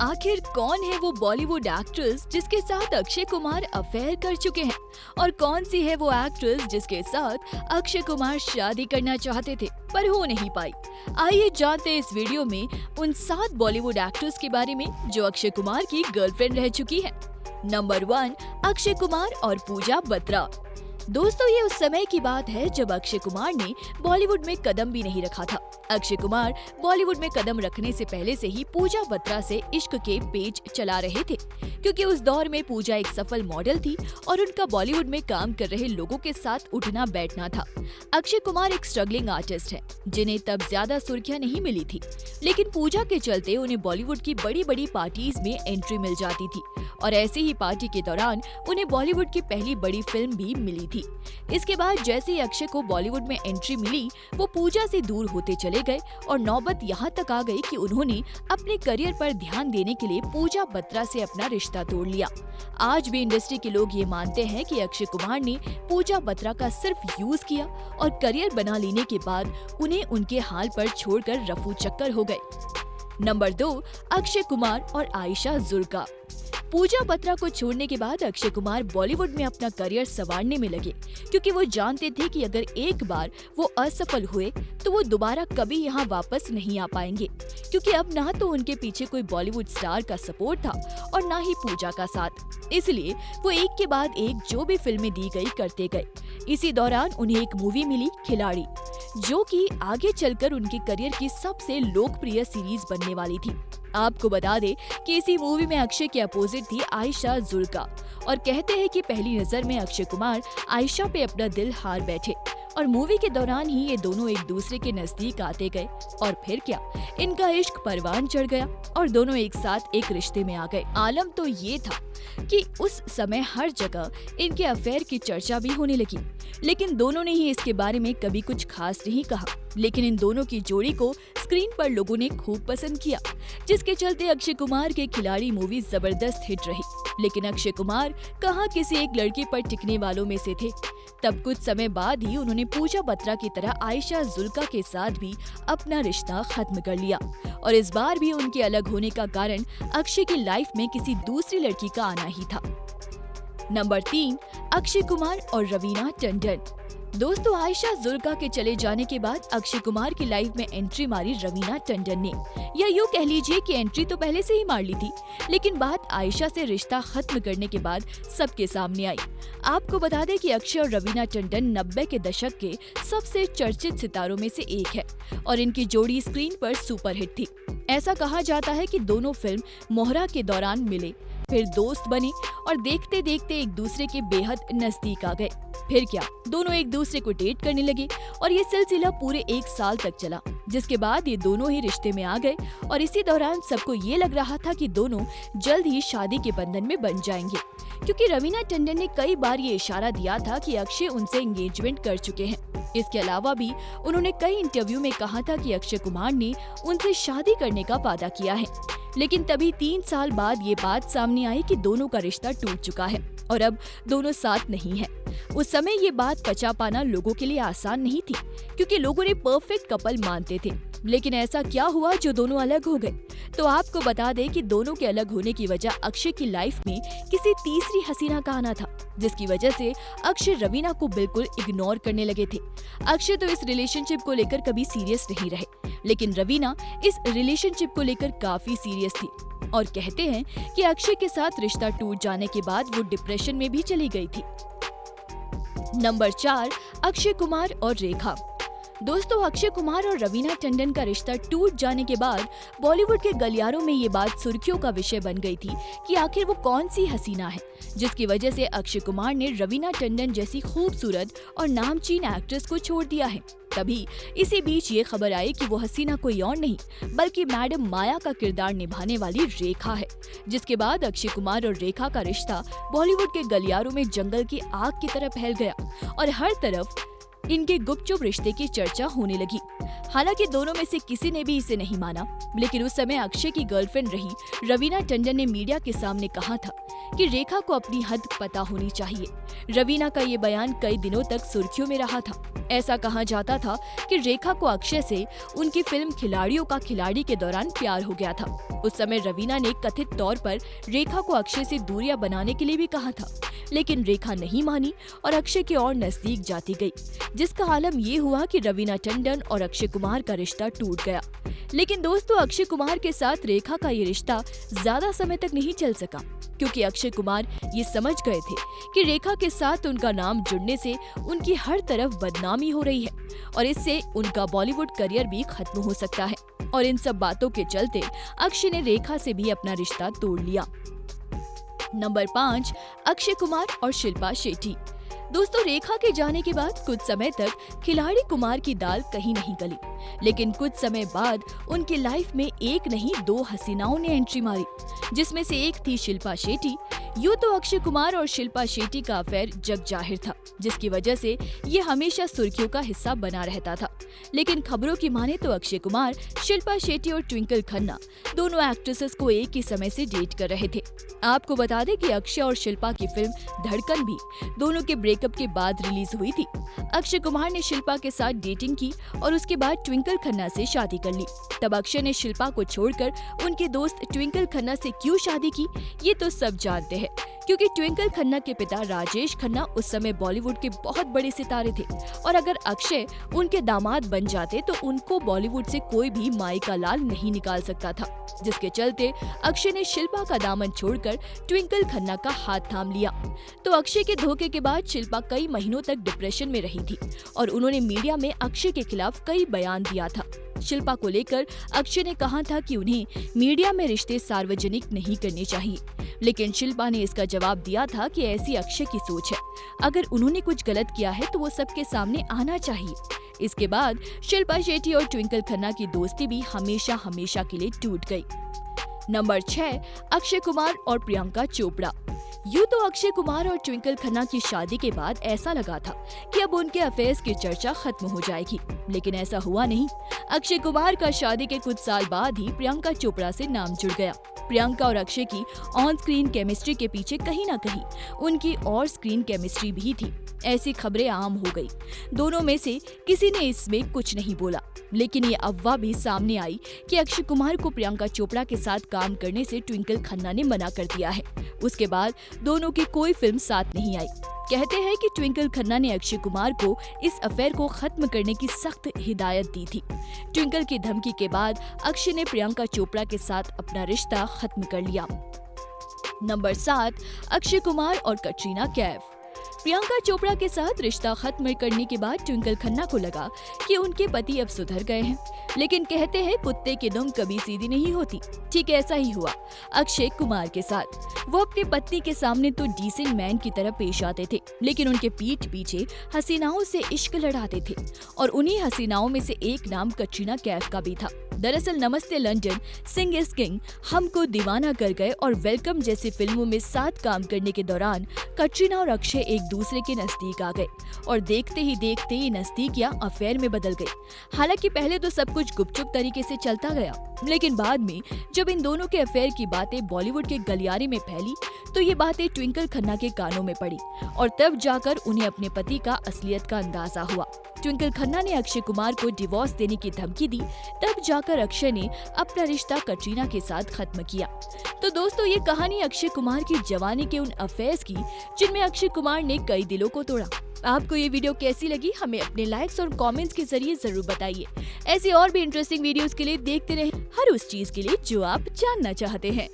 आखिर कौन है वो बॉलीवुड एक्ट्रेस जिसके साथ अक्षय कुमार अफेयर कर चुके हैं और कौन सी है वो एक्ट्रेस जिसके साथ अक्षय कुमार शादी करना चाहते थे पर हो नहीं पाई। आइए जानते हैं इस वीडियो में उन 7 बॉलीवुड एक्ट्रेस के बारे में जो अक्षय कुमार की गर्लफ्रेंड रह चुकी है। नंबर 1, अक्षय कुमार और पूजा बत्रा। दोस्तों, ये उस समय की बात है जब अक्षय कुमार ने बॉलीवुड में कदम भी नहीं रखा था। अक्षय कुमार बॉलीवुड में कदम रखने से पहले से ही पूजा बत्रा से इश्क के पेज चला रहे थे, क्योंकि उस दौर में पूजा एक सफल मॉडल थी और उनका बॉलीवुड में काम कर रहे लोगों के साथ उठना बैठना था। अक्षय कुमार एक स्ट्रगलिंग आर्टिस्ट है जिन्हें तब ज्यादा सुर्खियां नहीं मिली थी, लेकिन पूजा के चलते उन्हें बॉलीवुड की बड़ी बड़ी पार्टीज में एंट्री मिल जाती थी और ऐसे ही पार्टी के दौरान उन्हें बॉलीवुड की पहली बड़ी फिल्म भी मिली थी। इसके बाद जैसे ही अक्षय को बॉलीवुड में एंट्री मिली, वो पूजा से दूर होते चले गए और नौबत यहाँ तक आ गई कि उन्होंने अपने करियर पर ध्यान देने के लिए पूजा बत्रा से अपना रिश्ता तोड़ लिया। आज भी इंडस्ट्री के लोग ये मानते हैं कि अक्षय कुमार ने पूजा बत्रा का सिर्फ यूज किया और करियर बना लेने के बाद उन्हें उनके हाल पर छोड़कर रफू चक्कर हो गए। नंबर 2, अक्षय कुमार और आयशा जुल्का। पूजा बत्रा को छोड़ने के बाद अक्षय कुमार बॉलीवुड में अपना करियर संवारने में लगे, क्योंकि वो जानते थे कि अगर एक बार वो असफल हुए तो वो दोबारा कभी यहाँ वापस नहीं आ पाएंगे, क्योंकि अब ना तो उनके पीछे कोई बॉलीवुड स्टार का सपोर्ट था और ना ही पूजा का साथ। इसलिए वो एक के बाद एक जो भी फिल्में दी गई करते गए। इसी दौरान उन्हें एक मूवी मिली खिलाड़ी, जो कि आगे चलकर उनके करियर की सबसे लोकप्रिय सीरीज बनने वाली थी। आपको बता दें कि इसी मूवी में अक्षय के अपोजिट थी आयशा जुल्का और कहते हैं कि पहली नजर में अक्षय कुमार आयशा पे अपना दिल हार बैठे और मूवी के दौरान ही ये दोनों एक दूसरे के नजदीक आते गए और फिर क्या, इनका इश्क परवान चढ़ गया और दोनों एक साथ एक रिश्ते में आ गए। आलम तो ये था कि उस समय हर जगह इनके अफेयर की चर्चा भी होने लगी, लेकिन दोनों ने ही इसके बारे में कभी कुछ खास नहीं कहा। लेकिन इन दोनों की जोड़ी को स्क्रीन पर लोगों ने खूब पसंद किया, जिसके चलते अक्षय कुमार के खिलाड़ी मूवी जबरदस्त हिट रही। लेकिन अक्षय कुमार कहाँ किसी एक लड़की पर टिकने वालों में से थे। तब कुछ समय बाद ही उन्होंने पूजा बत्रा की तरह आयशा जुल्का के साथ भी अपना रिश्ता खत्म कर लिया और इस बार भी उनके अलग होने का कारण अक्षय की लाइफ में किसी दूसरी लड़की का आना ही था। नंबर 3, अक्षय कुमार और रवीना टंडन। दोस्तों, आयशा जुल्का के चले जाने के बाद अक्षय कुमार की लाइफ में एंट्री मारी रवीना टंडन ने, या यूँ कह लीजिए कि एंट्री तो पहले से ही मार ली थी, लेकिन बात आयशा से रिश्ता खत्म करने के बाद सबके सामने आई। आपको बता दें कि अक्षय और रवीना टंडन 90 के दशक के सबसे चर्चित सितारों में से एक है और इनकी जोड़ी स्क्रीन पर सुपरहिट थी। ऐसा कहा जाता है कि दोनों फिल्म मोहरा के दौरान मिले, फिर दोस्त बने और देखते देखते एक दूसरे के बेहद नजदीक आ गए। फिर क्या, दोनों एक दूसरे को डेट करने लगे और ये सिलसिला पूरे 1 साल तक चला, जिसके बाद ये दोनों ही रिश्ते में आ गए और इसी दौरान सबको ये लग रहा था कि दोनों जल्द ही शादी के बंधन में बन जाएंगे, क्योंकि रवीना टंडन ने कई बार ये इशारा दिया था कि अक्षय उनसे एंगेजमेंट कर चुके हैं। इसके अलावा भी उन्होंने कई इंटरव्यू में कहा था कि अक्षय कुमार ने उनसे शादी करने का वादा किया है। लेकिन तभी 3 साल बाद ये बात सामने आई कि दोनों का रिश्ता टूट चुका है और अब दोनों साथ नहीं है। उस समय ये बात पचा पाना लोगों के लिए आसान नहीं थी, क्योंकि लोगों ने परफेक्ट कपल मानते थे। लेकिन ऐसा क्या हुआ जो दोनों अलग हो गए? तो आपको बता दें कि दोनों के अलग होने की वजह अक्षय की लाइफ में किसी तीसरी हसीना का आना था, जिसकी वजह से अक्षय रवीना को बिल्कुल इग्नोर करने लगे थे। अक्षय तो इस रिलेशनशिप को लेकर कभी सीरियस नहीं रहे, लेकिन रवीना इस रिलेशनशिप को लेकर काफी सीरियस थी और कहते हैं कि अक्षय के साथ रिश्ता टूट जाने के बाद वो डिप्रेशन में भी चली गई थी। नंबर 4, अक्षय कुमार और रेखा। दोस्तों, अक्षय कुमार और रवीना टंडन का रिश्ता टूट जाने के बाद बॉलीवुड के गलियारों में ये बात सुर्खियों का विषय बन गई थी कि आखिर वो कौन सी हसीना है जिसकी वजह से अक्षय कुमार ने रवीना टंडन जैसी खूबसूरत और नामचीन एक्ट्रेस को छोड़ दिया है। तभी इसी बीच ये खबर आई कि वो हसीना कोई और नहीं बल्कि मैडम माया का किरदार निभाने वाली रेखा है, जिसके बाद अक्षय कुमार और रेखा का रिश्ता बॉलीवुड के गलियारों में जंगल की आग की तरह फैल गया और हर तरफ इनके गुपचुप रिश्ते की चर्चा होने लगी। हालांकि दोनों में से किसी ने भी इसे नहीं माना, लेकिन उस समय अक्षय की गर्लफ्रेंड रही रवीना टंडन ने मीडिया के सामने कहा था कि रेखा को अपनी हद पता होनी चाहिए। रवीना का ये बयान कई दिनों तक सुर्खियों में रहा था। ऐसा कहा जाता था कि रेखा को अक्षय से उनकी फिल्म खिलाड़ियों का खिलाड़ी के दौरान प्यार हो गया था। उस समय रवीना ने कथित तौर पर रेखा को अक्षय से दूरियां बनाने के लिए भी कहा था, लेकिन रेखा नहीं मानी और अक्षय की ओर नजदीक जाती गई, जिसका आलम ये हुआ कि रवीना टंडन और अक्षय कुमार का रिश्ता टूट गया। लेकिन दोस्तों, अक्षय कुमार के साथ रेखा का ये रिश्ता ज्यादा समय तक नहीं चल सका, क्योंकि अक्षय कुमार ये समझ गए थे कि रेखा के साथ उनका नाम जुड़ने से उनकी हर तरफ बदनामी हो रही है और इससे उनका बॉलीवुड करियर भी खत्म हो सकता है। और इन सब बातों के चलते अक्षय ने रेखा से भी अपना रिश्ता तोड़ लिया। नंबर 5, अक्षय कुमार और शिल्पा शेट्टी। दोस्तों, रेखा के जाने के बाद कुछ समय तक खिलाड़ी कुमार की दाल कहीं नहीं गली, लेकिन कुछ समय बाद उनकी लाइफ में एक नहीं 2 हसीनाओं ने एंट्री मारी, जिसमें से एक थी शिल्पा शेट्टी। यूँ तो अक्षय कुमार और शिल्पा शेट्टी का अफेयर जग जाहिर था, जिसकी वजह से ये हमेशा सुर्खियों का हिस्सा बना रहता था। लेकिन खबरों की माने तो अक्षय कुमार, शिल्पा शेट्टी और ट्विंकल खन्ना दोनों एक्ट्रेसेस को एक ही समय से डेट कर रहे थे। आपको बता दें कि अक्षय और शिल्पा की फिल्म धड़कन भी दोनों के ब्रेकअप के बाद रिलीज हुई थी। अक्षय कुमार ने शिल्पा के साथ डेटिंग की और उसके बाद ट्विंकल खन्ना से शादी कर ली। तब अक्षय ने शिल्पा को छोड़कर उनके दोस्त ट्विंकल खन्ना से क्यों शादी की, ये तो सब जानते हैं, क्योंकि ट्विंकल खन्ना के पिता राजेश खन्ना उस समय बॉलीवुड के बहुत बड़े सितारे थे और अगर अक्षय उनके दामाद बन जाते तो उनको बॉलीवुड से कोई भी माई का लाल नहीं निकाल सकता था, जिसके चलते अक्षय ने शिल्पा का दामन छोड़कर ट्विंकल खन्ना का हाथ थाम लिया। तो अक्षय के धोखे के बाद शिल्पा कई महीनों तक डिप्रेशन में रही थी और उन्होंने मीडिया में अक्षय के खिलाफ कई बयान दिया था। शिल्पा को लेकर अक्षय ने कहा था कि उन्हें मीडिया में रिश्ते सार्वजनिक नहीं करने चाहिए, लेकिन शिल्पा ने इसका जवाब दिया था कि ऐसी अक्षय की सोच है, अगर उन्होंने कुछ गलत किया है तो वो सबके सामने आना चाहिए। इसके बाद शिल्पा शेट्टी और ट्विंकल खन्ना की दोस्ती भी हमेशा हमेशा के लिए टूट गई। नंबर 6, अक्षय कुमार और प्रियंका चोपड़ा। यूँ तो अक्षय कुमार और ट्विंकल खन्ना की शादी के बाद ऐसा लगा था कि अब उनके अफेयर्स की चर्चा खत्म हो जाएगी, लेकिन ऐसा हुआ नहीं। अक्षय कुमार का शादी के कुछ साल बाद ही प्रियंका चोपड़ा से नाम जुड़ गया। प्रियंका और अक्षय की ऑन स्क्रीन केमिस्ट्री के पीछे कहीं ना कहीं उनकी और स्क्रीन केमिस्ट्री भी थी। ऐसी खबरें आम हो गई। दोनों में से किसी ने इसमें कुछ नहीं बोला, लेकिन ये अफवाह भी सामने आई कि अक्षय कुमार को प्रियंका चोपड़ा के साथ काम करने से ट्विंकल खन्ना ने मना कर दिया है। उसके बाद दोनों की कोई फिल्म साथ नहीं आई। कहते हैं कि ट्विंकल खन्ना ने अक्षय कुमार को इस अफेयर को खत्म करने की सख्त हिदायत दी थी। ट्विंकल की धमकी के बाद अक्षय ने प्रियंका चोपड़ा के साथ अपना रिश्ता खत्म कर लिया। नंबर 7, अक्षय कुमार और कटरीना कैफ। प्रियंका चोपड़ा के साथ रिश्ता खत्म करने के बाद ट्विंकल खन्ना को लगा कि उनके पति अब सुधर गए हैं, लेकिन कहते हैं कुत्ते की दुम कभी सीधी नहीं होती। ठीक ऐसा ही हुआ अक्षय कुमार के साथ। वो अपनी पत्नी के सामने तो डिसेंट मैन की तरह पेश आते थे, लेकिन उनके पीठ पीछे हसीनाओं से इश्क लड़ाते थे और उन्हीं हसीनाओं में से एक नाम कटरीना कैफ का भी था। दरअसल नमस्ते लंदन, सिंह इज किंग, हमको दीवाना कर गए और वेलकम जैसी फिल्मों में साथ काम करने के दौरान कटरीना और अक्षय एक दूसरे के नजदीक आ गए और देखते ही देखते ये नजदीकियां अफेयर में बदल गई। हालांकि पहले तो सब कुछ गुपचुप तरीके से चलता गया, लेकिन बाद में जब इन दोनों के अफेयर की बातें बॉलीवुड के गलियारे में फैली तो ये बातें ट्विंकल खन्ना के कानों में पड़ी और तब जाकर उन्हें अपने पति का असलियत का अंदाजा हुआ। ट्विंकल खन्ना ने अक्षय कुमार को डिवोर्स देने की धमकी दी, तब जाकर अक्षय ने अपना रिश्ता कटरीना के साथ खत्म किया। तो दोस्तों, ये कहानी अक्षय कुमार की जवानी के उन अफेयर्स की जिनमें अक्षय कुमार ने कई दिलों को तोड़ा। आपको ये वीडियो कैसी लगी हमें अपने लाइक्स और कमेंट्स के जरिए जरूर बताइए। ऐसी और भी इंटरेस्टिंग वीडियोस के लिए देखते रहें हर उस चीज के लिए जो आप जानना चाहते हैं।